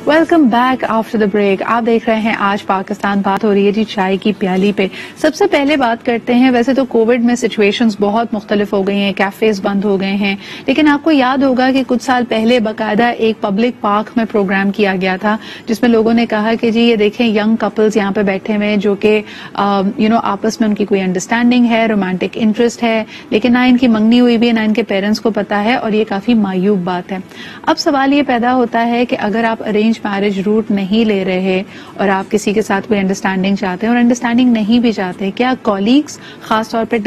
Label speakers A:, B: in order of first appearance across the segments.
A: Welcome back after the break. آپ دیکھ رہے ہیں آج پاکستان. بات ہو رہی ہے جی چائے کی پیالی پہ. سب سے پہلے بات کرتے ہیں, ویسے تو کووڈ میں سچویشنز بہت مختلف ہو گئی ہیں, کیفیز بند ہو گئے ہیں, لیکن آپ کو یاد ہوگا کہ کچھ سال پہلے باقاعدہ ایک پبلک پارک میں پروگرام کیا گیا تھا جس میں لوگوں نے کہا کہ جی یہ دیکھیں ینگ کپلز یہاں پہ بیٹھے ہوئے ہیں جو کہ آپس میں ان کی کوئی انڈرسٹینڈنگ ہے, رومانٹک انٹرسٹ ہے, لیکن نہ ان کی منگنی ہوئی بھی ہے, نہ ان کے پیرنٹس کو پتا ہے, اور یہ کافی مایوب بات ہے. اب سوال یہ پیدا ہوتا ہے کہ اگر آپ ارینج میرج روٹ نہیں لے رہے اور آپ کسی کے ساتھ کوئی انڈرسٹینڈنگ چاہتے ہیں اور انڈرسٹینڈنگ نہیں بھی چاہتے, کیا کولیگس خاص طور پہ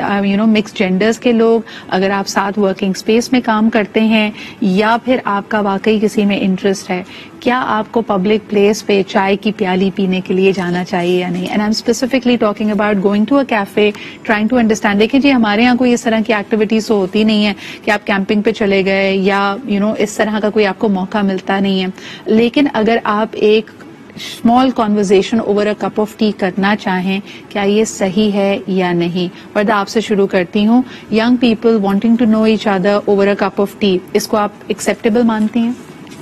A: مکس جینڈرز کے لوگ, اگر آپ ساتھ ورکنگ اسپیس میں کام کرتے ہیں یا پھر آپ کا واقعی کسی میں انٹرسٹ ہے, کیا آپ کو پبلک پلیس پہ چائے کی پیالی پینے کے لیے جانا چاہیے یا نہیں؟ And I am specifically talking about going to a cafe, trying to understand. دیکھیں جی ہمارے یہاں کوئی اس طرح کی ایکٹیویٹیز تو ہوتی نہیں ہے کہ آپ کیمپنگ پہ چلے گئے یا اس طرح کا کوئی آپ کو موقع ملتا نہیں ہے, لیکن اگر آپ ایک small conversation over a cup of T کرنا چاہیں, کیا یہ صحیح ہے یا نہیں؟ وردہ آپ سے شروع کرتی ہوں. Young people wanting to know each other over a cup of tea, اس کو آپ ایکسیپٹیبل مانتی ہیں؟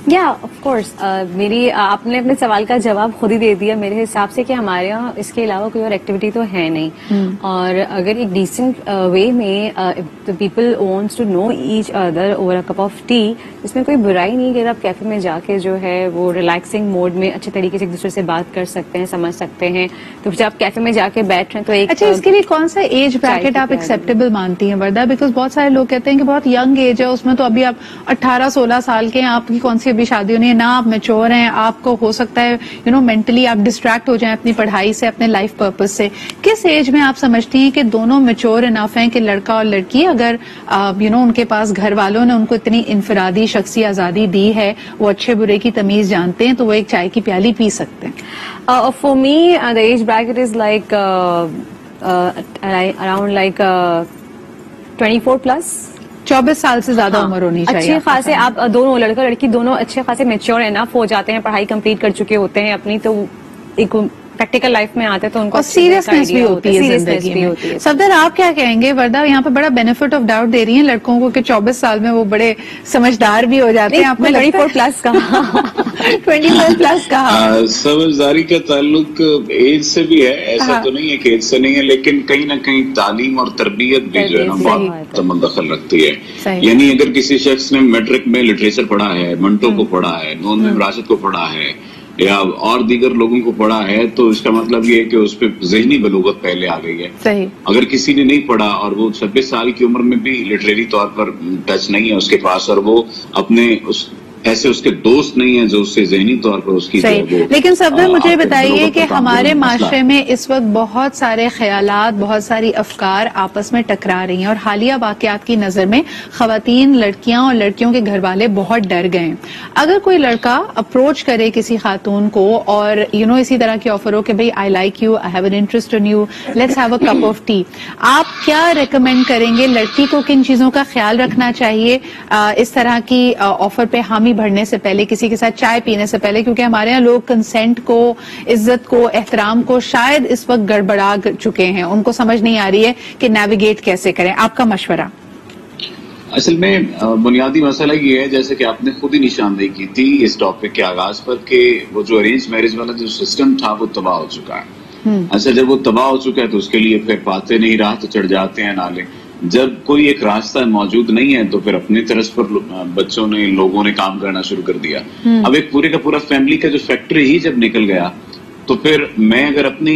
B: یا آف کورس. آپ نے اپنے سوال کا جواب خود ہی دے دیا میرے حساب سے کہ ہمارے یہاں اس کے علاوہ کوئی اور ایکٹیویٹی تو ہے نہیں, اور اگر ایک ڈیسنٹ وے میں people wants to know each other over a cup of tea, اس میں کوئی برائی نہیں کہ آپ کیفے میں جا کے جو ہے وہ ریلیکسنگ موڈ میں اچھے طریقے سے ایک دوسرے سے بات کر سکتے ہیں, سمجھ سکتے ہیں. تو جب آپ کیفے میں جا کے بیٹھ رہے ہیں تو ایک
A: اچھا, اس کے لیے کون سا ایج بریکٹ آپ ایکسیپٹیبل مانتی ہیں وردہ؟ بیکاز بہت سارے لوگ کہتے ہیں کہ بہت ینگ ایج ہے, اس میں تو ابھی آپ 18-16 سال کے ہیں, آپ کی کون سی ابھی شادی ہونی ہے, نہ آپ میچور ہیں, آپ کو ہو سکتا ہے مینٹلی آپ ڈسٹریکٹ ہو جائیں اپنی پڑھائی سے, اپنے لائف پرپز سے. کس ایج میں آپ سمجھتی ہیں کہ دونوں میچور انف ہیں کہ لڑکا اور لڑکی, اگر ان کے پاس گھر والوں نے ان کو اتنی انفرادی شخصی آزادی دی ہے, وہ اچھے برے کی تمیز جانتے ہیں, تو وہ ایک چائے کی پیالی پی سکتے ہیں؟
B: For me, the age bracket is like around like 24 plus.
A: 24 سال سے زیادہ عمر ہونی چاہیے.
B: اچھے خاصے آپ دونوں لڑکا لڑکی دونوں اچھے خاصے میچور انف ہو جاتے ہیں, پڑھائی کمپلیٹ کر چکے ہوتے ہیں اپنی, تو ایک پریکٹیکل لائف میں آتے تو ان کو
A: سیریسنس بھی ہوتی ہے زندگی میں. صفدر آپ کیا کہیں گے؟ وردہ یہاں پہ بڑا بینیفٹ آف ڈاؤٹ دے رہی ہیں لڑکوں کو کہ 24 سال میں وہ بڑے سمجھدار بھی ہو جاتے ہیں. آپ نے
B: 24 پلس کہا
A: 24 پلس کہا.
C: سمجھداری کا تعلق ایج سے بھی ہے, ایسا تو نہیں ہے کہ ایج سے نہیں ہے, لیکن کہیں نہ کہیں تعلیم اور تربیت بھی جو ہے نا بہت مدخل رکھتی ہے. یعنی اگر کسی شخص نے میٹرک میں لٹریچر پڑھا ہے, منٹو کو پڑھا ہے, نون میں راشد کو پڑھا ہے یا اور دیگر لوگوں کو پڑھا ہے, تو اس کا مطلب یہ ہے کہ اس پہ ذہنی بلوغت پہلے آ گئی ہے. اگر کسی نے نہیں پڑھا اور وہ 26 سال کی عمر میں بھی لٹریری طور پر ٹچ نہیں ہے اس کے پاس, اور وہ اپنے ایسے اس کے دوست نہیں ہیں جو اس سے ذہنی طور پر اس کی
A: صحیح. لیکن صفدر مجھے بتائیے کہ ہمارے معاشرے میں اس وقت بہت سارے خیالات, بہت ساری افکار آپس میں ٹکرا رہی ہیں, اور حالیہ واقعات کی نظر میں خواتین, لڑکیاں اور لڑکیوں کے گھر والے بہت ڈر گئے ہیں. اگر کوئی لڑکا اپروچ کرے کسی خاتون کو اور اسی طرح کی آفر ہو کہ بھائی I like you, I have an interest in you, let's have a cup of T, آپ کیا ریکمینڈ کریں گے لڑکی کو کن چیزوں کا خیال رکھنا چاہیے اس طرح کی آفر پہ حامی بھرنے سے پہلے, کسی کے ساتھ چائے پینے سے پہلے؟ کیونکہ ہمارے یہاں لوگ کنسینٹ کو, عزت کو, احترام کو شاید اس وقت گڑبڑا چکے ہیں, ان کو سمجھ نہیں آ رہی ہے کہ نیویگیٹ کیسے کریں. آپ کا مشورہ؟
C: اصل میں بنیادی مسئلہ یہ ہے, جیسے کہ آپ نے خود ہی نشاندہی کی تھی اس ٹاپک کے آغاز پر, کہ وہ جو ارینج میرج والا جو سسٹم تھا وہ تباہ ہو چکا ہے. اچھا, جب وہ تباہ ہو چکا ہے تو اس کے لیے پھر پاتے نہیں راہ تو چڑھ جاتے ہیں نالے. جب کوئی ایک راستہ موجود نہیں ہے تو پھر اپنی طرز پر بچوں نے, لوگوں نے کام کرنا شروع کر دیا. اب ایک پورے کا پورا فیملی کا جو فیکٹری ہی جب نکل گیا, تو پھر میں اگر اپنی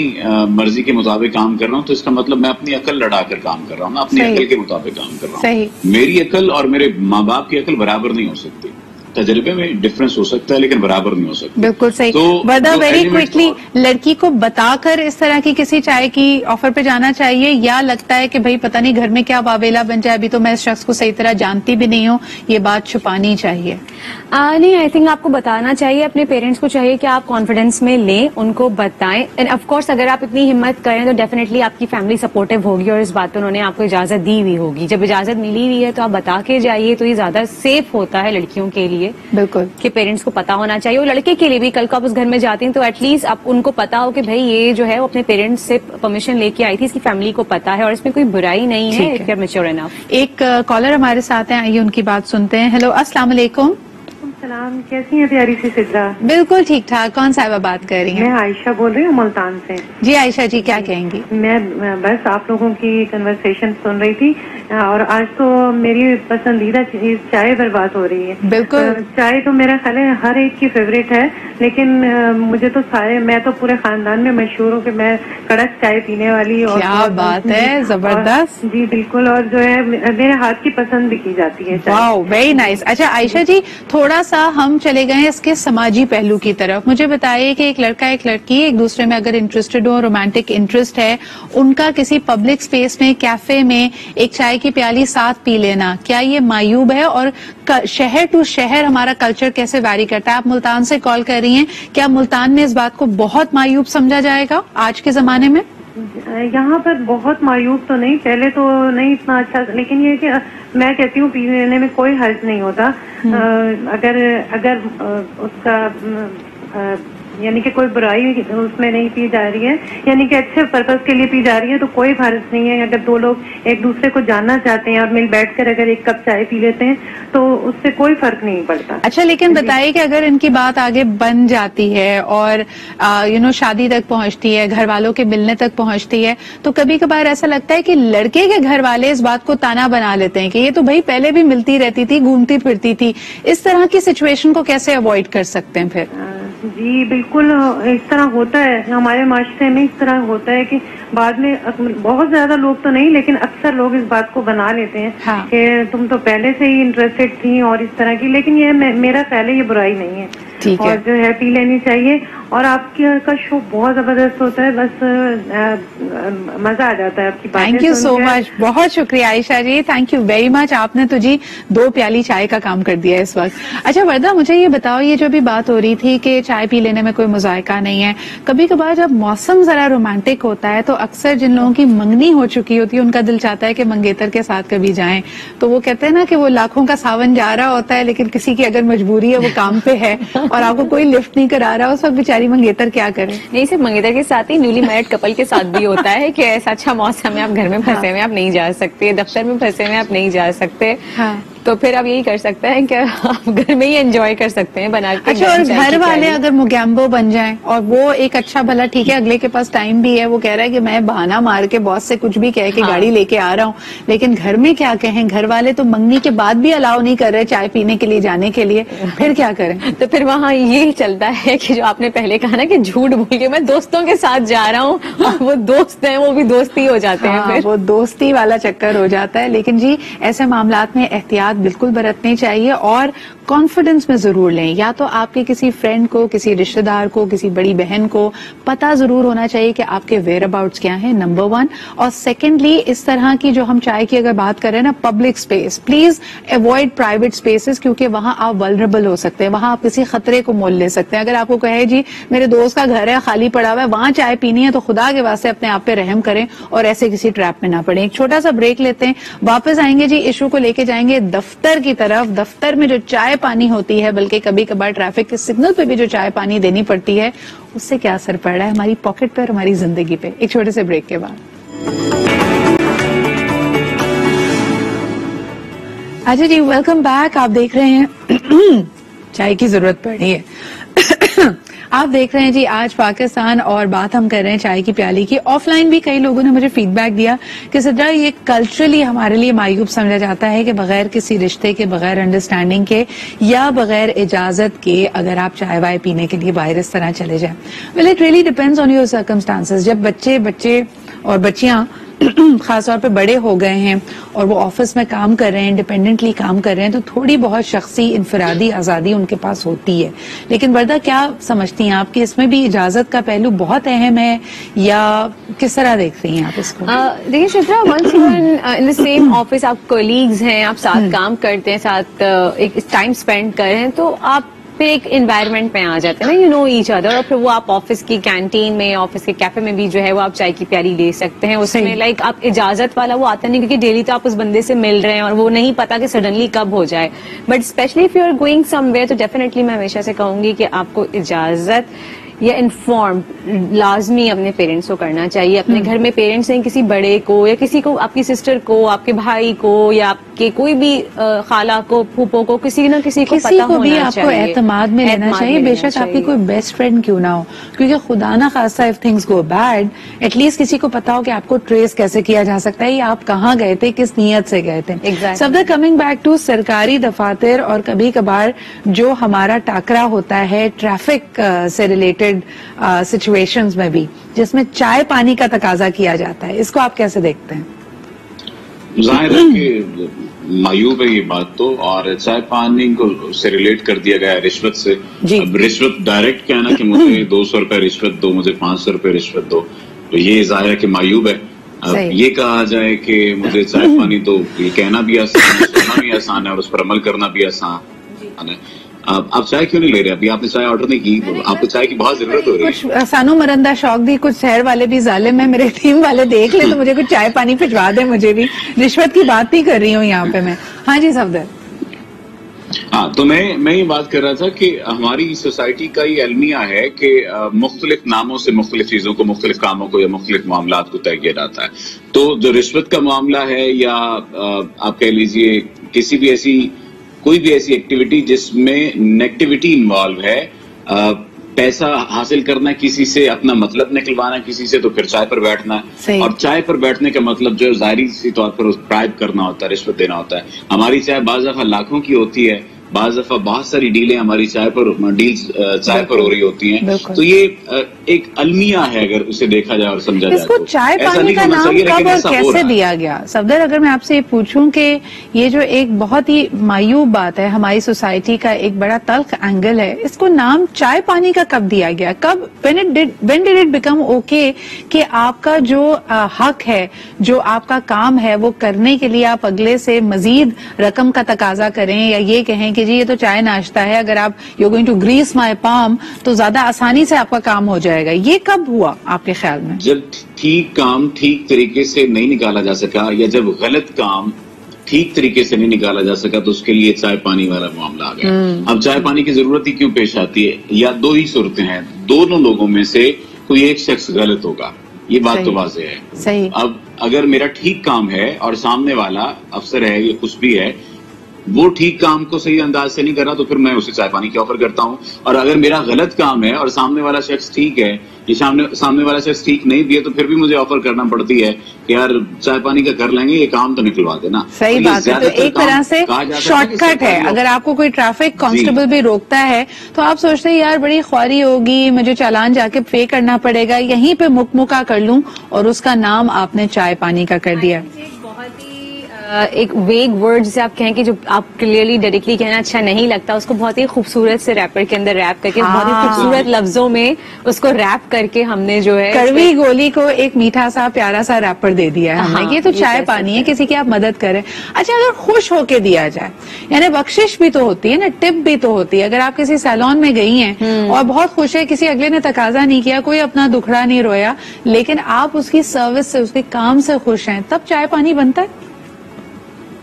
C: مرضی کے مطابق کام کر رہا ہوں تو اس کا مطلب میں اپنی عقل لڑا کر کام کر رہا ہوں, میں اپنی عقل کے مطابق کام کر رہا ہوں. میری عقل اور میرے ماں باپ کی عقل برابر نہیں ہو سکتی. تجربے میں ڈفرنس ہو سکتا ہے لیکن برابر نہیں ہو سکتا.
A: بالکل صحیح. وردہ ویری کوئکلی, لڑکی کو بتا کر اس طرح کی کسی چائے کی آفر پہ جانا چاہیے, یا لگتا ہے کہ بھائی پتہ نہیں گھر میں کیا واویلا بن جائے, ابھی تو میں اس شخص کو صحیح طرح جانتی بھی نہیں ہوں, یہ بات چھپانی چاہیے؟
B: نہیں, آئی تھنک آپ کو بتانا چاہیے. اپنے پیرنٹس کو چاہیے کہ آپ کانفیڈینس میں لیں, ان کو بتائیں. اینڈ آف کورس اگر آپ اتنی ہمت کریں تو ڈیفینیٹلی آپ کی فیملی سپورٹو ہوگی, اور اس بات پہ انہوں نے آپ کو اجازت دی ہوئی ہوگی. جب اجازت ملی ہوئی ہے تو آپ بتا کے جائیے, تو یہ زیادہ سیف ہوتا ہے لڑکیوں کے لیے.
A: بالکل,
B: کہ پیرنٹس کو پتا ہونا چاہیے, اور لڑکے کے لیے بھی. کل کو آپ اس گھر میں جاتے ہیں تو ایٹ لیسٹ آپ ان کو پتا ہو کہ بھائی یہ جو ہے وہ اپنے پیرنٹس سے پرمیشن لے کے آئی تھی, اس کی فیملی کو پتا ہے, اور اس میں کوئی برائی نہیں ہے.
A: ایک کالر ہمارے ساتھ ہیں, آئیے ان کی بات سنتے ہیں. ہیلو, السلام علیکم.
D: السلام، کیسی ہیں پیاری سی سدرا؟
A: بالکل ٹھیک ٹھاک. کون صاحبہ بات کر رہی ہیں؟
D: میں عائشہ بول رہی ہوں ملتان سے.
A: جی عائشہ جی کیا کہیں گی؟
D: میں بس آپ لوگوں کی کنورسیشن سن رہی تھی اور آج تو میری پسندیدہ چیز چائے پر بات ہو رہی ہے.
A: بالکل.
D: چائے تو میرا خیال ہے ہر ایک کی فیوریٹ ہے، لیکن مجھے تو میں تو پورے خاندان میں مشہور ہوں کہ میں کڑک چائے پینے والی. اور
A: کیا بات ہے، زبردست.
D: جی بالکل، اور جو ہے میرے ہاتھ کی پسند بھی کی جاتی ہے.
A: واو ویری نائس. اچھا عائشہ جی تھوڑا سا ہم چلے گئے اس کے سماجی پہلو کی طرف. مجھے بتائیے کہ ایک لڑکا ایک لڑکی ایک دوسرے میں اگر انٹرسٹڈ ہو، رومانٹک انٹرسٹ ہے ان کا، کسی پبلک اسپیس میں کیفے میں ایک چائے کی پیالی ساتھ پی لینا، کیا یہ معیوب ہے؟ اور شہر ٹو شہر ہمارا کلچر کیسے ویری کرتا ہے؟ آپ ملتان سے کال کر رہی ہیں، کیا ملتان میں اس بات کو بہت معیوب سمجھا جائے گا آج کے زمانے میں؟
D: یہاں پر بہت معیوب تو نہیں، پہلے تو نہیں اتنا اچھا، لیکن یہ کہ میں کہتی ہوں پینے میں کوئی حرج نہیں ہوتا اگر اس کا یعنی کہ کوئی برائی اس میں نہیں پی جا رہی ہے، یعنی کہ اچھے پرپز کے لیے پی جا رہی ہے تو کوئی حرج نہیں ہے. اگر دو لوگ ایک دوسرے کو جاننا چاہتے ہیں اور مل بیٹھ کر اگر ایک کپ چائے پی لیتے ہیں تو اس سے کوئی فرق نہیں پڑتا.
A: اچھا لیکن بتائیے کہ اگر ان کی بات آگے بن جاتی ہے اور شادی تک پہنچتی ہے، گھر والوں کے ملنے تک پہنچتی ہے، تو کبھی کبھار ایسا لگتا ہے کہ لڑکے کے گھر والے اس بات کو تانا بنا لیتے ہیں کہ یہ تو بھائی پہلے بھی ملتی رہتی تھی، گھومتی پھرتی تھی. اس طرح کی سچویشن کو کیسے اوائڈ کر سکتے ہیں پھر؟
D: جی بالکل اس طرح ہوتا ہے، ہمارے معاشرے میں اس طرح ہوتا ہے کہ بعد میں بہت زیادہ لوگ تو نہیں لیکن اکثر لوگ اس بات کو بنا لیتے ہیں کہ تم تو پہلے سے ہی انٹرسٹڈ تھی اور اس طرح کی. لیکن یہ میرا پہلے یہ برائی نہیں ہے اور جو ہے پی لینی چاہیے. اور آپ کا شو بہت زبردست ہوتا ہے، بس مزہ آ جاتا ہے آپ کی باتیں.
A: تھینک یو سو مچ، بہت شکریہ عائشہ جی، تھینک یو ویری مچ. آپ نے تو جی 2 پیالی چائے کا کام کر دیا اس وقت. اچھا وردہ مجھے یہ بتاؤ، یہ جو بھی بات ہو رہی تھی کہ چائے پی لینے میں کوئی مذائقہ نہیں ہے، کبھی کبھار جب موسم ذرا رومانٹک ہوتا ہے تو اکثر جن لوگوں کی منگنی ہو چکی ہوتی ہے ان کا دل چاہتا ہے کہ منگیتر کے ساتھ کبھی جائیں. تو وہ کہتے ہیں نا کہ وہ لاکھوں کا ساون جا رہا ہوتا ہے لیکن کسی کی اگر مجبوری ہے، وہ کام پہ ہے اور آپ کو کوئی لفٹ نہیں کرا رہا، اس وقت بیچاری منگیتر کیا کرے؟
B: نہیں صرف منگیتر کے ساتھ ہی، نیولی میرڈ کپل کے ساتھ بھی ہوتا ہے کہ ایسا اچھا موسم ہے، آپ گھر میں پھنسے ہوئے آپ نہیں جا سکتے، دفتر میں پھنسے ہوئے آپ نہیں جا سکتے، تو پھر آپ یہی کر سکتے ہیں کہ آپ گھر میں ہی انجوائے کر سکتے ہیں بنا کے.
A: اچھا اور گھر والے اگر موگیمبو بن جائیں اور وہ ایک اچھا بھلا ٹھیک ہے اگلے کے پاس ٹائم بھی ہے، وہ کہہ رہا ہے کہ میں بہانہ مار کے باس سے کچھ بھی کہہ کے گاڑی لے کے آ رہا ہوں، لیکن گھر میں کیا کہیں؟ گھر والے تو منگنی کے بعد بھی الاؤ نہیں کر رہے چائے پینے کے لیے جانے کے لیے، پھر کیا کریں؟
B: تو پھر وہاں یہی چلتا ہے کہ جو آپ نے پہلے کہا نا کہ جھوٹ بول کے میں دوستوں کے ساتھ جا رہا ہوں، اور وہ دوست ہیں وہ بھی دوستی ہو جاتے ہیں، پھر
A: وہ دوستی والا چکر ہو جاتا ہے. لیکن جی ایسے معاملات میں احتیاط بالکل برتنی چاہیے اور کانفیڈنس میں ضرور لیں. یا تو آپ کے کسی فرینڈ کو، کسی رشتہ دار کو، کسی بڑی بہن کو پتا ضرور ہونا چاہیے کہ آپ کے ویئر اباؤٹس کیا ہیں، نمبر 1. اور سیکنڈلی اس طرح کی جو ہم چائے کی اگر بات کر رہے ہیں نا، public space, please avoid private spaces, کیونکہ وہاں آپ ولنریبل ہو سکتے ہیں، وہاں آپ کسی خطرے کو مول لے سکتے ہیں. اگر آپ کو کہے جی میرے دوست کا گھر ہے خالی پڑا ہوا ہے وہاں چائے پینی ہے، تو خدا کے واسطے اپنے آپ پہ رحم کریں اور ایسے کسی ٹریپ میں نہ پڑیں. ایک چھوٹا سا بریک لیتے ہیں، واپس آئیں گے جی ایشو کو لے کے جائیں گے دفتر کی طرف. دفتر میں جو چائے پانی ہوتی ہے، بلکہ کبھی کبھار ٹریفک کے سگنل پہ بھی جو چائے پانی دینی پڑتی ہے، اس سے کیا اثر پڑ رہا ہے ہماری پاکٹ پہ اور ہماری زندگی پہ. ایک چھوٹے سے بریک کے بعد. اچھا جی ویلکم بیک. آپ دیکھ رہے ہیں چائے کی ضرورت پڑ رہی ہے. آپ دیکھ رہے ہیں جی آج پاکستان اور بات ہم کر رہے ہیں چائے کی پیالی کی. آف لائن بھی کئی لوگوں نے مجھے فیڈ بیک دیا کہ سدرا یہ کلچرلی ہمارے لیے معیوب سمجھا جاتا ہے کہ بغیر کسی رشتے کے، بغیر انڈرسٹینڈنگ کے یا بغیر اجازت کے اگر آپ چائے وائے پینے کے لیے باہر اس طرح چلے جائیں. Well it really depends on your circumstances. جب بچے اور بچیاں خاص طور پہ بڑے ہو گئے ہیں اور وہ آفس میں کام کر رہے ہیں، انڈیپینڈنٹلی کام کر رہے ہیں، تو تھوڑی بہت شخصی انفرادی آزادی ان کے پاس ہوتی ہے. لیکن وردہ کیا سمجھتی ہیں آپ کہ اس میں بھی اجازت کا پہلو بہت اہم ہے یا کس طرح دیکھ رہی ہیں آپ اس کو؟
B: دیکھیے شترا، once you in the same office, آپ کولیگز ہیں، آپ ساتھ کام کرتے ہیں، ساتھ ایک ٹائم اسپینڈ کر رہے ہیں، تو آپ پھر ایک انوائرمنٹ میں آ جاتے ہیں نا، یو نو ایچ ادر. اور پھر وہ آپ آفس کی کینٹین میں، آفس کے کیفے میں بھی جو ہے وہ آپ چائے کی پیالی لے سکتے ہیں. اس میں لائک آپ اجازت والا وہ آتا نہیں، کیونکہ ڈیلی تو آپ اس بندے سے مل رہے ہیں اور وہ نہیں پتا کہ سڈنلی کب ہو جائے. But specially if you are going somewhere, تو ڈیفینیٹلی میں ہمیشہ سے کہوں گی کہ آپ کو اجازت یا انفارم لازمی اپنے پیرنٹس کو کرنا چاہیے. اپنے گھر میں پیرنٹس ہیں، کسی بڑے کو یا کسی کو، آپ کی سسٹر کو، آپ کے بھائی کو یا کہ کوئی بھی خالہ کو, پھوپھو کو, کسی نہ کسی کو پتہ ہونا چاہیے,
A: آپ کو اعتماد میں لینا چاہیے, بے شک آپ کی کوئی بیسٹ فرینڈ کیوں نہ ہو, کیونکہ خدا نہ خاصہ if things go bad at least کسی کو پتا ہو کہ آپ کو ٹریس کیسے کیا جا سکتا ہے, یا آپ کہاں گئے تھے, کس نیت سے گئے تھے. صفدر, کمنگ بیک ٹو سرکاری دفاتر اور کبھی کبھار جو ہمارا ٹاکرا ہوتا ہے ٹریفک سے ریلیٹڈ سچویشنز میں بھی, جس میں چائے پانی کا تقاضا کیا جاتا ہے, اس کو آپ کیسے دیکھتے ہیں؟
C: ظاہر ہے کہ معیوب ہے یہ بات تو, اور چائے پانی کو سے ریلیٹ کر دیا گیا ہے رشوت سے. اب رشوت ڈائریکٹ کہنا کہ مجھے 200 روپے رشوت دو, مجھے 500 روپے رشوت دو, تو یہ ظاہر ہے کہ معیوب ہے. اب یہ کہا جائے کہ مجھے چائے پانی دو, یہ کہنا بھی آسان ہے, سننا بھی آسان ہے, اور اس پر عمل کرنا بھی آسان ہے. آپ چائے کیوں نہیں لے رہے؟ ابھی آپ نے چائے آرڈر نہیں کی, آپ کو چائے کی بہت ضرورت ہو رہی ہے.
A: کچھ سانو مرندہ شوق دی, کچھ شہر والے بھی ظالم ہیں, میرے ٹیم والے دیکھ لیں تو مجھے کچھ چائے پانی بھجوا دیں, مجھے بھی. رشوت کی بات نہیں کر رہی ہوں یہاں پہ میں. ہاں جی صفدر.
C: ہاں, تو میں یہ بات کر رہا تھا کہ ہماری سوسائٹی کا یہ المیہ ہے کہ مختلف ناموں سے مختلف چیزوں کو, مختلف کاموں کو یا مختلف معاملات کو طے کیا جاتا ہے. تو جو رشوت کا معاملہ ہے, یا آپ کہہ لیجئے کسی بھی کوئی بھی ایسی ایکٹیویٹی جس میں نیگیٹیوٹی انوالو ہے, پیسہ حاصل کرنا کسی سے, اپنا مطلب نکلوانا کسی سے, تو پھر چائے پر بیٹھنا. اور چائے پر بیٹھنے کا مطلب جو ظاہری سی طور پر برائب کرنا ہوتا ہے, رشوت دینا ہوتا ہے. ہماری چائے بعض دفعہ لاکھوں کی ہوتی ہے, بعض دفعہ بہت ساری ڈیلیں ہماری چائے پر ہو رہی ہوتی ہیں. تو یہ ایک المیہ ہے اگر اسے دیکھا جائے اور سمجھا جائے.
A: اس کو چائے پانی کا نام کب اور کیسے دیا گیا؟ صفدر, اگر میں آپ سے یہ پوچھوں کہ یہ جو ایک بہت ہی معیوب بات ہے, ہماری سوسائٹی کا ایک بڑا تلخ اینگل ہے, اس کو نام چائے پانی کا کب دیا گیا؟ کب, when did it become okay کہ آپ کا جو حق ہے, جو آپ کا کام ہے, وہ کرنے کے لیے آپ اگلے سے مزید رقم کا تقاضا کریں, یا یہ کہیں کہ جی یہ تو چائے ناشتہ ہے, اگر آپ you're going to grease my palm تو زیادہ آسانی سے آپ کا کام ہو جائے گا. یہ کب ہوا آپ کے خیال میں؟
C: جب ٹھیک کام ٹھیک طریقے سے نہیں نکالا جا سکا, یا جب غلط کام ٹھیک طریقے سے نہیں نکالا جا سکا, تو اس کے لیے چائے پانی والا معاملہ آ گیا. اب چائے پانی کی ضرورت ہی کیوں پیش آتی ہے؟ یا دو ہی صورتیں ہیں, دونوں لوگوں میں سے کوئی ایک شخص غلط ہوگا, یہ بات تو واضح ہے.
A: صحیح.
C: اب اگر میرا ٹھیک کام ہے اور سامنے والا افسر ہے یا کچھ بھی ہے, وہ ٹھیک کام کو صحیح انداز سے نہیں کر رہا, تو پھر میں اسے چائے پانی کی آفر کرتا ہوں. اور اگر میرا غلط کام ہے اور سامنے والا شخص ٹھیک ہے, یہ سامنے والا شخص ٹھیک نہیں بھی ہے, تو پھر بھی مجھے آفر کرنا پڑتی ہے کہ یار چائے پانی کا کر لیں گے, یہ کام تو نکلوا دینا.
A: صحیح بات ہے. تو ایک طرح سے شارٹ کٹ ہے. اگر آپ کو کوئی ٹریفک کانسٹیبل بھی روکتا ہے تو آپ سوچتے ہیں یار بڑی خواری ہوگی, مجھے چالان جا کے پے کرنا پڑے گا, یہیں پہ مکمکا کر لوں, اور اس کا نام آپ نے چائے پانی کا کر دیا.
B: ایک ویگ ورڈ جسے آپ کہیں کہ جو آپ کلیئرلی ڈائریکٹلی کہنا اچھا نہیں لگتا, اس کو بہت ہی خوبصورت سے ریپر کے اندر ریپ کر کے, بہت ہی خوبصورت لفظوں میں اس کو ریپ کر کے ہم نے جو ہے
A: کڑوی گولی کو ایک میٹھا سا پیارا سا ریپر دے دیا ہے ہم نے. یہ تو چائے پانی ہے, کسی کی آپ مدد کریں. اچھا, اگر خوش ہو کے دیا جائے, یعنی بخشش بھی تو ہوتی ہے نا, ٹپ بھی تو ہوتی ہے. اگر آپ کسی سیلون میں گئی ہیں اور بہت خوش ہے, کسی اگلے نے تقاضا نہیں کیا, کوئی اپنا دکھڑا نہیں رویا, لیکن آپ اس کی سروس سے, اس کے کام سے خوش ہیں, تب چائے پانی بنتا ہے.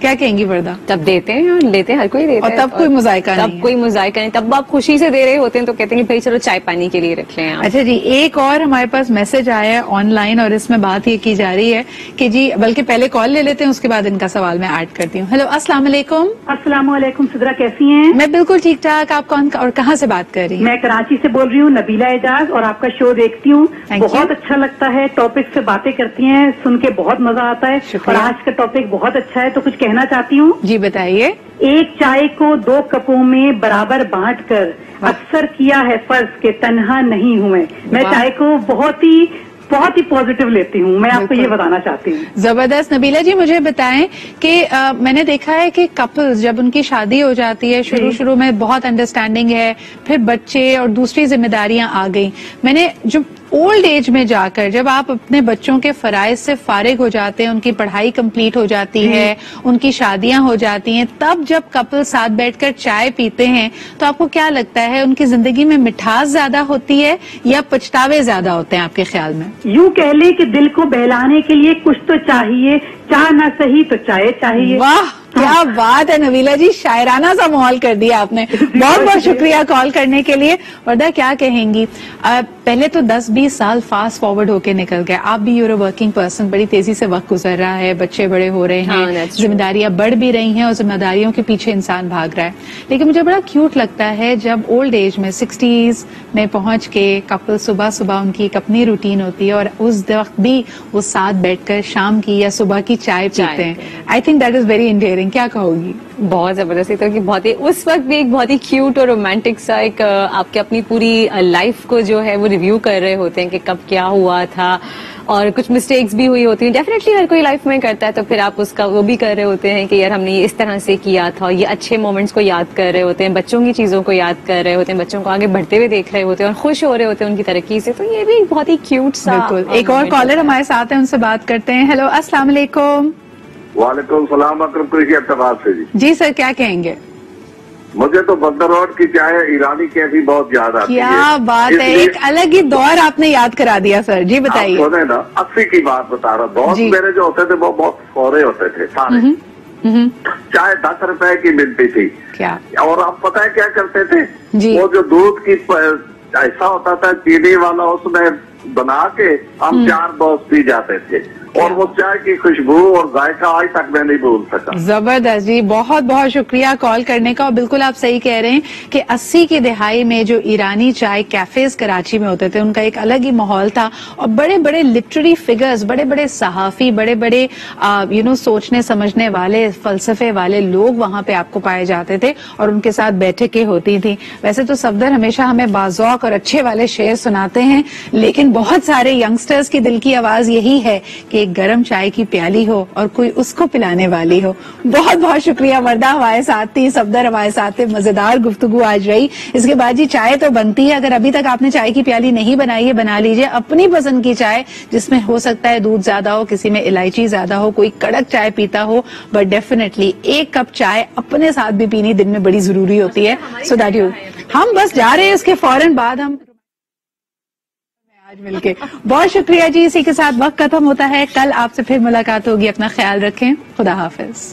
A: کیا کہیں گی وردہ؟
B: تب دیتے ہیں, لیتے ہر کوئی دیتا ہے,
A: اور تب کوئی مذائقہ نہیں,
B: تب کوئی مذائقہ نہیں, تب آپ خوشی سے دے رہے ہوتے ہیں تو کہتے ہیں کہ بھائی چلو چائے پانی کے لیے رکھ لیں.
A: اچھا جی, ایک اور ہمارے پاس میسج آیا ہے آن لائن, اور اس میں بات یہ کی جا رہی ہے کہ جی, بلکہ پہلے کال لے لیتے ہیں, اس کے بعد ان کا سوال میں ایڈ کرتی ہوں. ہیلو, السلام علیکم.
E: السلام علیکم صدرہ, کیسی ہیں؟
A: میں بالکل ٹھیک ٹھاک. آپ کون اور کہاں سے بات کر رہی ہیں؟
E: میں کراچی سے بول رہی ہوں, نبیلہ اعجاز, اور آپ کا شو دیکھتی ہوں, بہت اچھا لگتا ہے, ٹاپک سے باتیں کرتی ہیں, سن کے بہت مزہ آتا ہے, اور آج کا ٹاپک بہت اچھا ہے, تو کچھ کہنا چاہتی ہوں.
A: جی بتائیے.
E: ایک چائے کو 2 کپوں میں برابر بانٹ کر اکثر کیا ہے فرض کہ تنہا نہیں ہوں میں چائے کو بہت ہی پازیٹیو لیتی ہوں. میں آپ کو یہ بتانا چاہتی ہوں.
A: زبردست. نبیلہ جی, مجھے بتائیں کہ میں نے دیکھا ہے کہ کپلز جب ان کی شادی ہو جاتی ہے, شروع میں بہت انڈرسٹینڈنگ ہے, پھر بچے اور دوسری ذمہ داریاں آ گئیں. میں نے جو اولڈ ایج میں جا کر جب آپ اپنے بچوں کے فرائض سے فارغ ہو جاتے ہیں, ان کی پڑھائی کمپلیٹ ہو جاتی ہے, ان کی شادیاں ہو جاتی ہیں, تب جب کپل ساتھ بیٹھ کر چائے پیتے ہیں تو آپ کو کیا لگتا ہے, ان کی زندگی میں مٹھاس زیادہ ہوتی ہے یا پچھتاوے زیادہ ہوتے ہیں آپ کے خیال میں؟
E: یوں کہہ لیں کہ دل کو بہلانے کے لیے کچھ تو چاہیے, چاہ نہ صحیح تو چائے چاہیے.
A: واہ, کیا بات ہے نویلا جی, شاعرانہ سا ماحول کر دیا آپ نے. بہت بہت شکریہ کال کرنے کے لیے. وردہ کیا کہیں گی, پہلے تو 10-20 سال فاسٹ فارورڈ ہو کے نکل گئے, آپ بھی یور اے ورکنگ پرسن, بڑی تیزی سے وقت گزر رہا ہے, بچے بڑے ہو رہے ہیں, ذمہ داریاں بڑھ بھی رہی ہیں اور ذمہ داریوں کے پیچھے انسان بھاگ رہا ہے. لیکن مجھے بڑا کیوٹ لگتا ہے جب اولڈ ایج میں 60s میں پہنچ کے کپل صبح صبح ان کی ایک اپنی روٹین ہوتی ہے اور اس وقت بھی وہ ساتھ بیٹھ کر شام کی یا صبح کی چائے پیتے ہیں. I think that is very endearing. کیا کہو گی؟
B: بہت زبردست, تو کہ بہت ہی اس وقت بھی ایک بہت ہی کیوٹ اور رومانٹک سا ایک آپ کے اپنی پوری لائف کو جو ہے وہ ریویو کر رہے ہوتے ہیں کہ کب کیا ہوا تھا, اور کچھ مسٹیکس بھی ہوئی ہوتی ہیں. ڈیفینیٹلی ہر کوئی لائف میں کرتا ہے, تو پھر آپ اس کا وہ بھی کر رہے ہوتے ہیں کہ یار ہم نے یہ اس طرح سے کیا تھا, یہ اچھے مومنٹس کو یاد کر رہے ہوتے ہیں, بچوں کی چیزوں کو یاد کر رہے ہوتے ہیں, بچوں کو آگے بڑھتے ہوئے دیکھ رہے ہوتے ہیں اور خوش ہو رہے ہوتے ہیں ان کی ترقی سے. تو یہ بھی ایک بہت ہی کیوٹ سا.
A: بالکل. ایک اور کالر ہمارے ساتھ ہیں, ان سے بات کرتے ہیں. ہیلو, السلام علیکم.
F: وعلیکم السلام. اکرم قریشی اعتبار سے
A: جی سر, کیا کہیں گے؟
F: مجھے تو بندر روڈ کی چائے ایرانی کیفی بہت یاد آتی ہے.
A: کیا بات ہے, ایک الگ ہی دور آپ نے یاد کرا دیا سر. جی بتائیے.
F: سنے نا, 80 کی بات بتا رہا. بہت میرے جو ہوتے تھے وہ بہت فورے ہوتے تھے سارے. چائے 10 روپے کی ملتی تھی.
A: کیا
F: اور آپ پتہ ہے کیا کرتے تھے؟
A: جی,
F: وہ جو دودھ کی ایسا ہوتا تھا چینی والا, اس میں بنا کے ہم 4 دوست پی جاتے تھے, اور وہ چائے کی خوشبو اور ذائقہ آج تک میں نہیں بھول سکا.
A: زبردست جی, بہت بہت شکریہ کال کرنے کا. اور بالکل آپ صحیح کہہ رہے ہیں کہ 80 کی دہائی میں جو ایرانی چائے کیفیز کراچی میں ہوتے تھے, ان کا ایک الگ ہی ماحول تھا, اور بڑے بڑے لٹریری فگرز, بڑے بڑے صحافی, بڑے بڑے سوچنے سمجھنے والے, فلسفے والے لوگ وہاں پہ آپ کو پائے جاتے تھے, اور ان کے ساتھ بیٹھکیں ہوتی تھیں. ویسے تو صفدر ہمیشہ ہمیں باذوق اور اچھے والے شعر سناتے ہیں, لیکن بہت سارے ینگسٹرز کی دل کی آواز یہی ہے کہ ایک گرم چائے کی پیالی ہو اور کوئی اس کو پلانے والی ہو. بہت بہت شکریہ. وردہ ہمارے ساتھ تھی, صفدر ہمارے ساتھ تھے. مزیدار گفتگو آج رہی. اس کے بعد جی چائے تو بنتی ہے, اگر ابھی تک آپ نے چائے کی پیالی نہیں بنائی ہے, بنا لیجئے اپنی پسند کی چائے, جس میں ہو سکتا ہے دودھ زیادہ ہو, کسی میں الائچی زیادہ ہو, کوئی کڑک چائے پیتا ہو, بٹ ڈیفینیٹلی 1 کپ چائے اپنے ساتھ بھی پینی دن میں بڑی ضروری ہوتی ہے. سو دیٹ یو, ہم بس جا رہے ہیں, اس کے فوراً بعد ہم آج مل کے. بہت شکریہ جی. اسی کے ساتھ وقت ختم ہوتا ہے. کل آپ سے پھر ملاقات ہوگی. اپنا خیال رکھیں. خدا حافظ.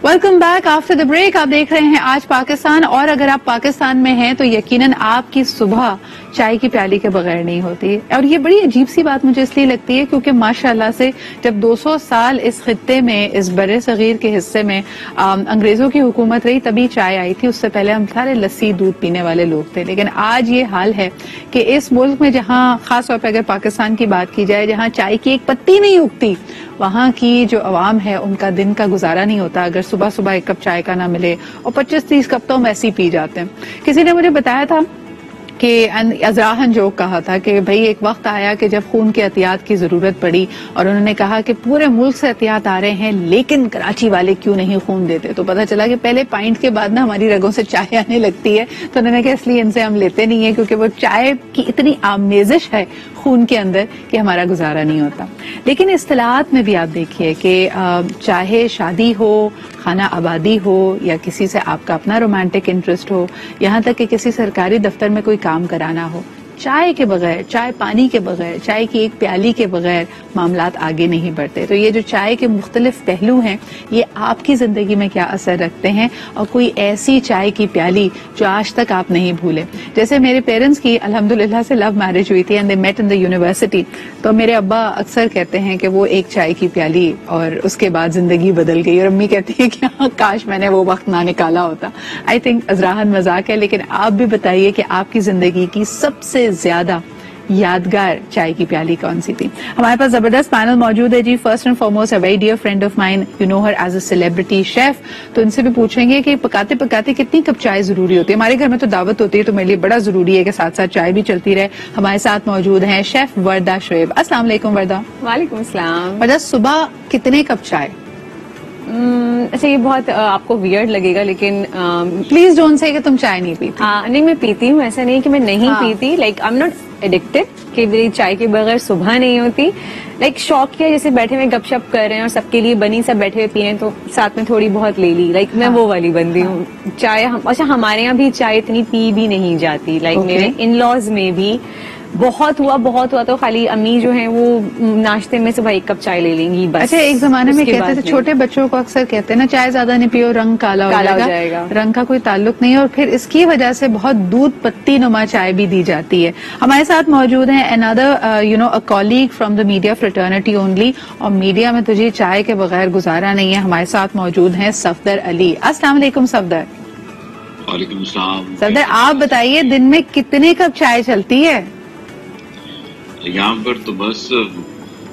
A: Welcome back after the break. آپ دیکھ رہے ہیں آج پاکستان, اور اگر آپ پاکستان میں ہیں تو یقیناً آپ کی صبح چائے کی پیالی کے بغیر نہیں ہوتی. اور یہ بڑی عجیب سی بات مجھے اس لیے لگتی ہے کیونکہ ماشاءاللہ سے جب 200 سال اس خطے میں, اس بر صغیر کے حصے میں انگریزوں کی حکومت رہی, تبھی چائے آئی تھی. اس سے پہلے ہم سارے لسی دودھ پینے والے لوگ تھے. لیکن آج یہ حال ہے کہ اس ملک میں, جہاں خاص طور پہ اگر پاکستان کی بات کی جائے, جہاں چائے کی ایک پتی نہیں اگتی, وہاں کی جو عوام ہے ان کا دن کا گزارا نہیں ہوتا اگر صبح صبح 1 کپ چائے کا نہ ملے, اور 25-30 کپ تو ہم ایسے ہی پی جاتے ہیں. کسی نے مجھے بتایا تھا کہ ازراہن جو کہا تھا کہ بھئی ایک وقت آیا کہ جب خون کے احتیاط کی ضرورت پڑی, اور انہوں نے کہا کہ پورے ملک سے احتیاط آ رہے ہیں لیکن کراچی والے کیوں نہیں خون دیتے. تو پتہ چلا کہ پہلے پائنٹ کے بعد نا ہماری رگوں سے چائے آنے لگتی ہے. تو انہوں نے کہا اس لیے ان سے ہم لیتے نہیں ہیں, کیونکہ وہ چائے کی اتنی آمیزش ہے خون کے اندر کہ ہمارا گزارا نہیں ہوتا. لیکن اصطلاحات میں بھی آپ دیکھیے کہ چاہے شادی ہو, خانہ آبادی ہو, یا کسی سے آپ کا اپنا رومانٹک انٹرسٹ ہو, یہاں تک کہ کسی سرکاری دفتر میں کوئی کام کرانا ہو, چائے کے بغیر, چائے پانی کے بغیر, چائے کی ایک پیالی کے بغیر معاملات آگے نہیں بڑھتے. تو یہ جو چائے کے مختلف پہلو ہیں, یہ آپ کی زندگی میں کیا اثر رکھتے ہیں, اور کوئی ایسی چائے کی پیالی جو آج تک آپ نہیں بھولے. جیسے میرے پیرنٹس کی الحمدللہ سے لو میرج ہوئی تھی, and they met in the university. تو میرے ابا اکثر کہتے ہیں کہ وہ ایک چائے کی پیالی اور اس کے بعد زندگی بدل گئی, اور امی کہتی ہے کہ کاش میں نے وہ وقت نہ نکالا ہوتا. آئی تھنک ازراہن مذاق ہے, لیکن آپ بھی بتائیے کہ آپ کی زندگی کی سب سے زیادہ یادگار چائے کی پیالی کون سی تھی. ہمارے پاس زبردست پینل موجود ہے جی. First and foremost a very dear friend of mine, you know her as a celebrity chef. تو ان سے بھی پوچھیں گے کہ پکاتے پکاتے کتنی کپ چائے ضروری ہوتی ہے. ہمارے گھر میں تو دعوت ہوتی ہے تو میرے لیے بڑا ضروری ہے کہ ساتھ ساتھ چائے بھی چلتی رہے. ہمارے ساتھ موجود ہیں شیف وردہ شعیب. السلام علیکم وردہ.
B: وعلیکم السلام.
A: وردہ, صبح کتنے کپ چائے؟
B: اچھا یہ بہت آپ کو ویئرڈ لگے گا لیکن
A: پلیز ڈونٹ سے کہ تم چائے نہیں پیتی.
B: نہیں میں پیتی ہوں, ایسا نہیں کہ میں نہیں پیتی, like I am not addicted کہ میری چائے کے بغیر صبح نہیں ہوتی. لائک شوق کیا, جیسے بیٹھے ہوئے گپ شپ کر رہے ہیں اور سب کے لیے بنی, سب بیٹھے ہوئے پی رہے ہیں تو ساتھ میں تھوڑی بہت لے لی. لائک میں وہ والی بندی ہوں. چائے اچھا ہمارے یہاں بھی چائے اتنی پی بھی نہیں جاتی. لائک میرے ان لاز میں بھی بہت ہوا تو خالی امی جو ہیں وہ ناشتے میں صبح 1 کپ چائے لے لیں گی بس.
A: اچھا ایک زمانے میں کہتے تھے, چھوٹے بچوں کو اکثر کہتے ہیں نا چائے زیادہ نہیں پیو رنگ کالا ہو جائے گا. رنگ کا کوئی تعلق نہیں ہے, اور پھر اس کی وجہ سے بہت دودھ پتی نما چائے بھی دی جاتی ہے. ہمارے ساتھ موجود ہیں another a colleague from the media fraternity only, اور میڈیا میں تجھے چائے کے بغیر گزارا نہیں ہے. ہمارے ساتھ موجود ہیں صفدر علی. السلام علیکم صفدر.
C: وعلیکم السلام.
A: صفدر آپ بتائیے دن میں کتنے کپ چائے چلتی ہے؟
C: یہاں پر تو بس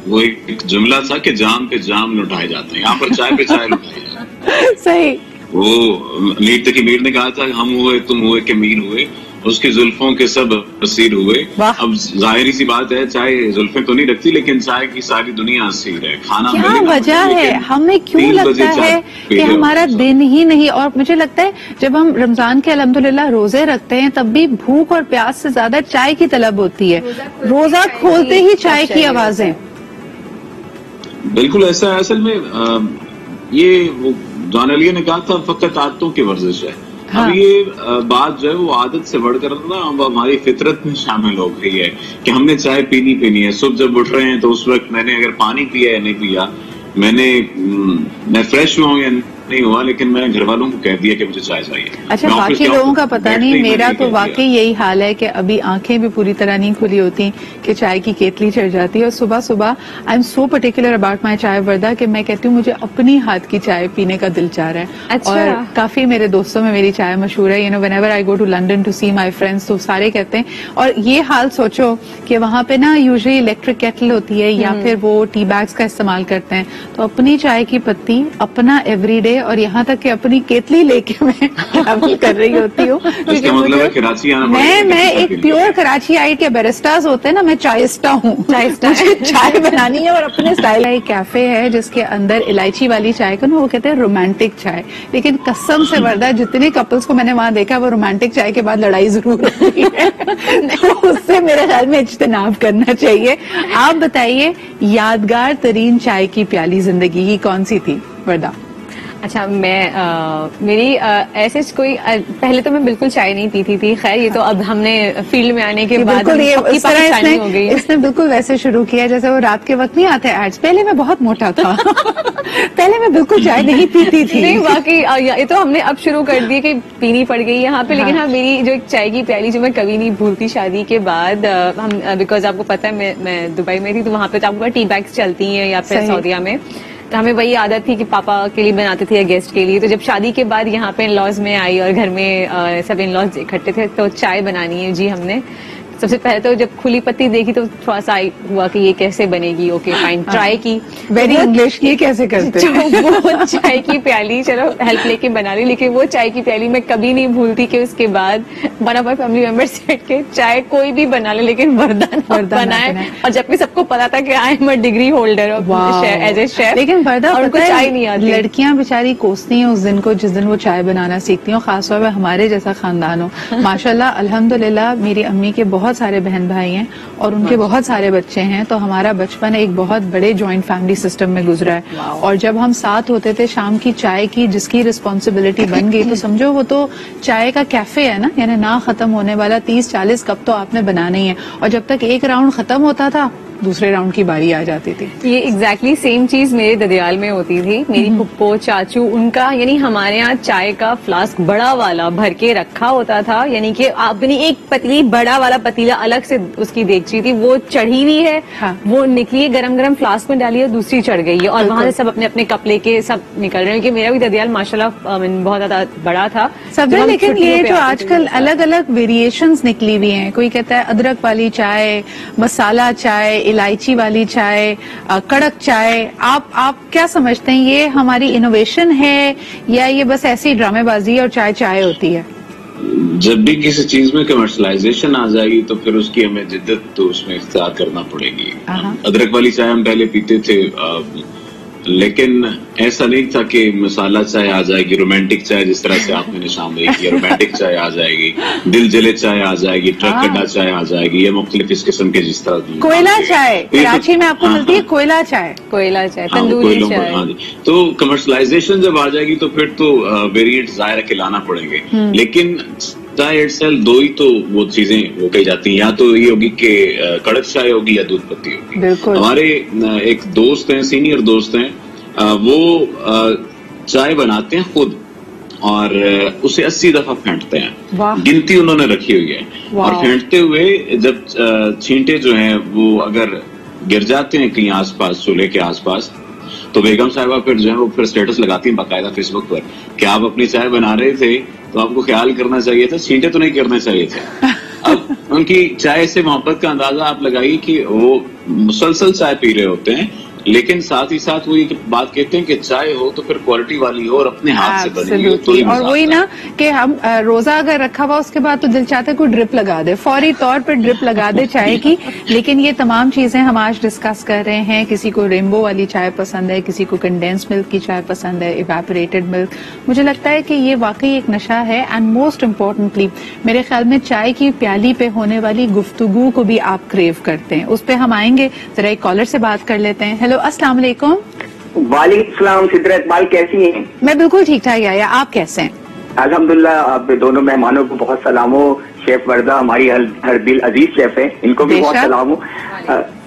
C: وہ ایک جملہ تھا کہ جام پہ جام لٹائے جاتے ہیں, یہاں پر چائے پہ چائے لٹائی جاتی ہے.
A: صحیح.
C: وہ میر نے کہا تھا ہم ہوئے تم ہوئے کہ میر ہوئے, اس کی زلفوں کے سب اسیر ہوئے. اب ظاہری سی بات ہے چائے زلفیں تو نہیں رکھتی لیکن چائے کی ساری دنیا اسیر ہے. کھانا
A: کیا وجہ ہے, ہمیں کیوں لگتا ہے کہ ہمارا دن ہی نہیں, اور مجھے لگتا ہے جب ہم رمضان کے الحمدللہ روزے رکھتے ہیں تب بھی بھوک اور پیاس سے زیادہ چائے کی طلب ہوتی ہے. روزہ کھولتے ہی چائے کی آوازیں.
C: بالکل ایسا ہے. اصل میں یہ جان علیہ نے کہا تھا فقط عادتوں کی ورزش ہے. اب یہ بات جو ہے وہ عادت سے بڑھ کر نا اب ہماری فطرت میں شامل ہو گئی ہے کہ ہم نے چائے پینی ہے. صبح جب اٹھ رہے ہیں تو اس وقت میں نے اگر پانی پیا یا نہیں پیا, میں فریش ہوا ہوں یا نہیں ہوا, لیکن میں نے گھر والوں کو کہہ دیا کہ مجھے چائے چاہیے.
A: اچھا باقی لوگوں کا پتہ نہیں, میرا تو واقعی یہی حال ہے کہ ابھی آنکھیں بھی پوری طرح نہیں کھلی ہوتی کہ چائے کی کیتلی چڑھ جاتی ہے. اور صبح I am so particular about my چائے وردہ کہ میں کہتی ہوں مجھے اپنی ہاتھ کی چائے پینے کا دل چاہ رہا ہے. اور کافی میرے دوستوں میں میری چائے مشہور ہے. whenever I go to London to see my friends تو سارے کہتے ہیں. اور یہ حال سوچو کہ وہاں پہ نا یوزلی الیکٹرک کیٹل ہوتی ہے یا پھر وہ ٹی بیگز کا استعمال کرتے ہیں, تو اپنی چائے کی پتی اپنا ایوری ڈے, اور یہاں تک کہ اپنی کیتلی لے کے میں ٹریول کر رہی ہوتی ہوں. میں ایک پیور کراچی آئی کے بیرسٹاز ہوتے ہیں نا, میں چائسٹا ہوں. مجھے چائے بنانی ہے اور اپنے اسٹائل. ایک کیفے ہے جس کے اندر الائچی والی چائے کو نا وہ کہتے ہیں رومانٹک چائے, لیکن قسم سے وردہ جتنے کپلز کو میں نے وہاں دیکھا وہ رومانٹک چائے کے بعد لڑائی ضرور ہوتی ہے. اس سے میرے خیال میں اجتناب کرنا چاہیے. آپ بتائیے یادگار ترین چائے کی پیالی زندگی کی کون سی تھی وردہ؟
B: اچھا میری ایسے کوئی, پہلے تو میں بالکل چائے نہیں پیتی تھی. خیر یہ تو اب ہم نے فیلڈ میں آنے کے بعد پاکستانی ہو گئی.
A: اس نے بالکل ویسے شروع کیا جیسے وہ رات کے وقت نہیں آتے ایڈز. پہلے میں بہت موٹا تھا, پہلے میں بالکل چائے نہیں پیتی تھی.
B: نہیں واقعی یہ تو ہم نے اب شروع کر دی کہ پینی پڑ گئی یہاں پہ. لیکن ہاں میری جو ایک چائے کی پیالی جو میں کبھی نہیں بھولتی, شادی کے بعد ہم بیکاز آپ کو پتا ہے میں دبئی میں تھی تو وہاں پہ آپ کو ٹی بیگس چلتی ہیں یا پھر سعودیہ میں, تو ہمیں وہی عادت تھی کہ پاپا کے لیے بناتے تھے یا گیسٹ کے لیے. تو جب شادی کے بعد یہاں پہ ان لاز میں آئی اور گھر میں سب ان لاز اکٹھے تھے تو چائے بنانی ہے جی ہم نے. سب سے پہلے تو جب کھلی پتی دیکھی تو تھوڑا سا ہوا کہ یہ کیسے بنے گی. اوکے فائن, ٹرائی کی.
A: ویری انگلش کی کیسے کرتے
B: وہ چائے کی پیالی چلو ہیلپ لے کے بنا لی, لیکن وہ چائے کی پیالی میں کبھی نہیں بھولتی کہ اس کے بعد one of my family members بیٹھ کے چائے کوئی بھی بنا لے لیکن وردہ بنائے. اور جبکہ سب کو پتا تھا کہ I am a degree holder as a chef,
A: لیکن وردہ
B: چائے نہیں آتی.
A: لڑکیاں بیچاری کوستی ہیں اس دن کو جس دن وہ چائے بنانا سیکھتی ہیں, خاص طور پہ ہمارے جیسا خاندان ہو. ماشاءاللہ الحمدللہ میری امی کے بہت سارے بہن بھائی ہیں اور ان کے بہت سارے بچے ہیں, تو ہمارا بچپن ایک بہت بڑے جوائنٹ فیملی سسٹم میں گزرا ہے. اور جب ہم ساتھ ہوتے تھے شام کی چائے کی جس کی رسپانسبلٹی بن گئی تو سمجھو وہ تو چائے کا کیفے ہے نا, یعنی نہ ختم ہونے والا 30-40 کپ تو آپ نے بنانا ہی ہے. اور جب تک ایک راؤنڈ ختم ہوتا تھا دوسرے راؤنڈ کی باری آ جاتی تھی.
B: یہ ایگزیکٹلی سیم چیز میرے ددیال میں ہوتی تھی. میری پھپھو چاچو ان کا یعنی ہمارے یہاں چائے کا فلاسک بڑا والا بھر کے رکھا ہوتا تھا, یعنی کہ اپنی ایک پتلی بڑا والا پتیلا الگ سے اس کی دیگچی تھی, وہ چڑھی ہوئی ہے, وہ نکلی گرم گرم فلاسک میں ڈالی ہے, دوسری چڑھ گئی ہے, اور وہاں سے سب اپنے اپنے کپ لے کے سب نکل رہے ہیں. کہ میرا بھی ددیال ماشاءاللہ بہت زیادہ بڑا تھا.
A: لیکن یہ جو آج کل الگ الگ ویریشنز نکلی ہوئی ہیں, کوئی کہتا ہے ادرک والی چائے, مسالہ چائے, الائچی والی چائے, کڑک چائے, آپ کیا سمجھتے ہیں یہ ہماری انوویشن ہے یا یہ بس ایسی ڈرامے بازی اور چائے ہوتی ہے؟
C: جب بھی کسی چیز میں کمرشلائزیشن آ جائے گی تو پھر اس کی ہمیں جدت تو اس میں اختیار کرنا پڑے گی. ادرک والی چائے ہم پہلے پیتے تھے لیکن ایسا نہیں تھا کہ مسالہ چائے آ جائے گی، رومانٹک چائے جس طرح سے آپ نے نشاندہی کی، رومانٹک چائے آ جائے گی، دل جلے چائے آ جائے گی، ٹرک کڈا چائے آ جائے گی، یہ مختلف اس قسم کے جس طرح
A: کوئلہ چائے کراچی میں آپ کو ملتی ہے، کوئلہ چائے تندوری چائے.
C: ہاں جی. تو کمرشلائزیشن جب آ جائے گی تو پھر تو ویریئنٹ ظاہر کے لانا پڑیں گے. لیکن چائے اٹ سیلف دو ہی تو وہ چیزیں وہ کہی جاتی ہیں، یا تو یہ ہوگی کہ کڑک چائے ہوگی یا دودھ پتی ہوگی. ہمارے ایک دوست ہیں، سینئر دوست ہیں، وہ چائے بناتے ہیں خود اور اسے 80 دفعہ پھینٹتے ہیں. گنتی انہوں نے رکھی ہوئی ہے. اور پھینٹتے ہوئے جب چھینٹے جو ہیں وہ اگر گر جاتے ہیں کہیں آس پاس چولہے کے آس پاس تو بیگم صاحبہ پھر جو ہے وہ پھر اسٹیٹس لگاتی ہیں باقاعدہ فیس بک پر کہ آپ اپنی چائے بنا رہے تھے تو آپ کو خیال کرنا چاہیے تھا، چھینٹے تو نہیں کرنے چاہیے تھے. اب ان کی چائے سے محبت کا اندازہ آپ لگائیے کہ وہ مسلسل چائے پی رہے ہوتے ہیں، لیکن ساتھ ہی ساتھ وہ یہ بات کہتے ہیں کہ چائے ہو تو پھر کوالٹی والی ہو اور اپنے ہاتھ سے بنی ہو.
A: اور وہی نا کہ ہم روزہ اگر رکھا ہوا اس کے بعد تو دل چاہتا ہے کوئی ڈرپ لگا دے، فوری طور پہ ڈرپ لگا دے چائے کی. لیکن یہ تمام چیزیں ہم آج ڈسکس کر رہے ہیں. کسی کو ریمبو والی چائے پسند ہے، کسی کو کنڈینس ملک کی چائے پسند ہے، ایواپوریٹڈ ملک. مجھے لگتا ہے کہ یہ واقعی ایک نشہ ہے. اینڈ موسٹ امپورٹنٹلی میرے خیال میں چائے کی پیالی پہ ہونے والی گفتگو کو بھی آپ کریو کرتے ہیں. اس پہ ہم آئیں گے. ذرا ایک کالر سے بات کر لیتے ہیں. ہیلو، السلام علیکم.
G: وعلیکم السلام. سدرا اقبال کیسی ہیں؟
A: میں بالکل ٹھیک ٹھاک. یا آپ کیسے ہیں؟
G: الحمدللہ. آپ دونوں مہمانوں کو بہت سلام ہو. شیف وردہ ہماری ہر دل عزیز شیف ہیں، ان کو بھی بہت سلام ہو.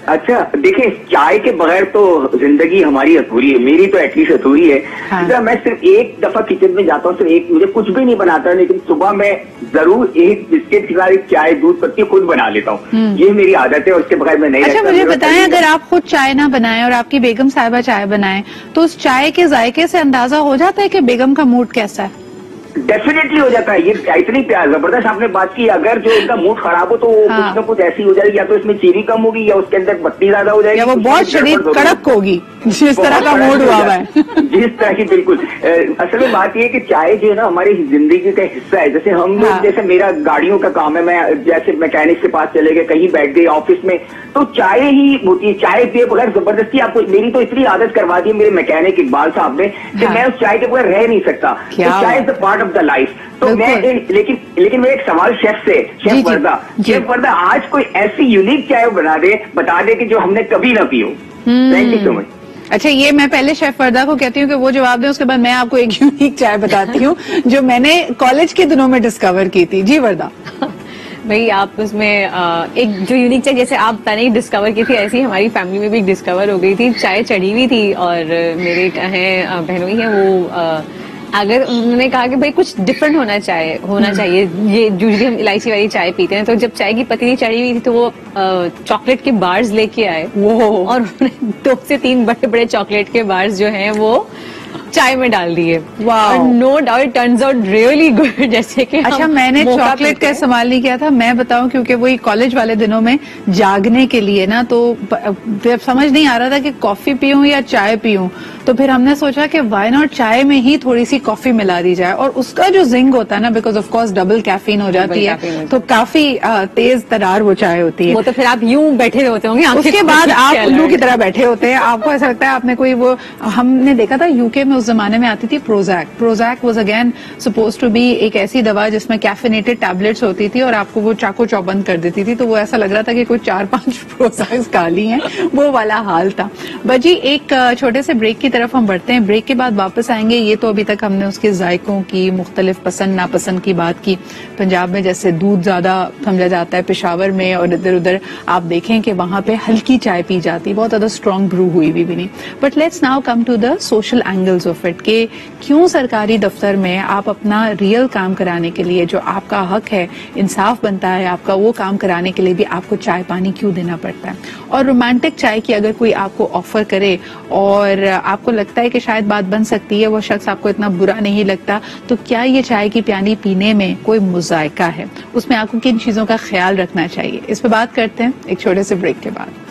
G: اچھا دیکھیں، چائے کے بغیر تو زندگی ہماری ادھوری ہے، میری تو ایٹ لیسٹ ادھوری ہے. میں صرف ایک دفعہ کچن میں جاتا ہوں، صرف ایک، مجھے کچھ بھی نہیں بناتا لیکن صبح میں ضرور ایک بسکٹ کے ساتھ ایک چائے دودھ پتی خود بنا لیتا ہوں. یہ میری عادت ہے، اس کے بغیر میں نہیں رہتا.
A: اچھا مجھے بتائیں، اگر آپ خود چائے نہ بنائیں اور آپ کی بیگم صاحبہ چائے بنائیں تو اس چائے کے ذائقے سے اندازہ ہو جاتا ہے کہ بیگم کا موڈ کیسا ہے؟
G: ڈیفینیٹلی ہو جاتا ہے. یہ اتنی پیار زبردست آپ نے بات کی. اگر جو ان کا موڈ خراب ہو تو کچھ نہ کچھ ایسی ہو جائے گی، یا تو اس میں چینی کم ہوگی یا اس کے اندر بتی زیادہ ہو جائے گی،
A: یا وہ بہت شدید کڑک ہوگی جس طرح کا موڈ ہوا ہے.
G: جس طرح کی بالکل. اصل میں بات یہ ہے کہ چائے جو ہے نا ہماری زندگی کا حصہ ہے. جیسے ہم لوگ، جیسے میرا گاڑیوں کا کام ہے، میں جیسے میکینک کے پاس چلے گئے، کہیں بیٹھ گئے آفس میں، تو چائے ہی ہوتی ہے. چائے پیے بغیر زبردستی آپ کو، میری تو اتنی عادت کروا دی میرے میکینک اقبال صاحب نے کہ میں اس چائے کے بغیر رہ نہیں سکتا. Chai is the part of the life. تو میں لیکن میں ایک سوال شیف سے، شیف وردہ آج کوئی ایسی یونیک چائے بتا دے کہ جو ہم نے کبھی نہ پی ہو. تھینک یو سو مچ.
A: اچھا، یہ میں پہلے شیف وردہ کو کہتی ہوں کہ وہ جواب دیں، اس کے بعد میں آپ کو ایک یونیک چائے بتاتی ہوں جو میں نے کالج کے دنوں میں ڈسکور کی تھی. جی وردہ.
B: بھائی آپ اس میں ایک جو یونیک چائے جیسے آپ پتا نہیں ڈسکور کی تھی، ایسی ہماری فیملی میں بھی ڈسکور ہو گئی تھی. چائے چڑھی ہوئی تھی اور میرے ہیں بہنوئی ہیں، وہ اگر انہوں نے کہا کہ بھائی کچھ ڈفرنٹ ہونا چاہیے، یہ یوزلی ہم الائچی والی چائے پیتے ہیں، تو جب چائے کی پتی چڑھی ہوئی تھی تو وہ چاکلیٹ کے بارز لے کے آئے اور انہوں نے 2 سے 3 بڑے بڑے چاکلیٹ کے بارز جو ہیں وہ چائے میں ڈال دیے. No doubt turns out really good. جیسے کہ
A: اچھا، میں نے چاکلیٹ کا استعمال نہیں کیا تھا، میں بتاؤں، کیونکہ وہی کالج والے دنوں میں جاگنے کے لیے نا تو سمجھ نہیں آ رہا تھا کہ کافی پیوں یا چائے پیوں، تو پھر ہم نے سوچا کہ وائی ناٹ چائے میں ہی تھوڑی سی کافی ملا دی جائے. اور اس کا جو زنگ ہوتا ہے نا، because of course double caffeine ہو جاتی ہے تو کافی تیز ترار وہ چائے ہوتی ہے.
B: وہ تو پھر آپ یوں بیٹھے ہوتے ہوں گے،
A: اس کے بعد آپ الو کی طرح بیٹھے ہوتے ہیں. آپ کو ایسا لگتا ہے آپ نے کوئی، وہ ہم نے دیکھا تھا یو کے میں اس زمانے میں آتی تھی Prozac was again suppose to be ایک ایسی دوا جس میں کیفینیٹڈ ٹیبلٹس ہوتی تھی اور آپ کو وہ چاقو چوبند کر دیتی تھی، تو وہ ایسا لگ رہا تھا کہ کوئی 4-5 پروزیکس کالی ہیں، وہ والا حال تھا. بجی ایک چھوٹے سے بریک کی طرف ہم بڑھتے ہیں. بریک کے بعد واپس آئیں گے. یہ تو ابھی تک ہم نے اس کے ذائقوں کی، مختلف پسند ناپسند کی بات کی. پنجاب میں جیسے دودھ زیادہ سمجھا جاتا ہے، پشاور میں اور ادھر ادھر آپ دیکھیں کہ وہاں پہ ہلکی چائے پی جاتی، بہت زیادہ اسٹرانگ برو ہوئی بھی نہیں. But let's now come to the social angles of it, کہ کیوں سرکاری دفتر میں آپ اپنا ریئل کام کرانے کے لیے، جو آپ کا حق ہے، انصاف بنتا ہے آپ کا، وہ کام کرانے کے لیے بھی آپ کو چائے پانی کیوں دینا پڑتا ہے. اور رومانٹک چائے کی اگر کوئی آپ کو آفر کرے اور آپ کو لگتا ہے کہ شاید بات بن سکتی ہے، وہ شخص آپ کو اتنا برا نہیں لگتا، تو کیا یہ چائے کی پیالی پینے میں کوئی مذائقہ ہے؟ اس میں آپ کو کن چیزوں کا خیال رکھنا چاہیے؟ اس پہ بات کرتے ہیں ایک چھوٹے سے بریک کے بعد.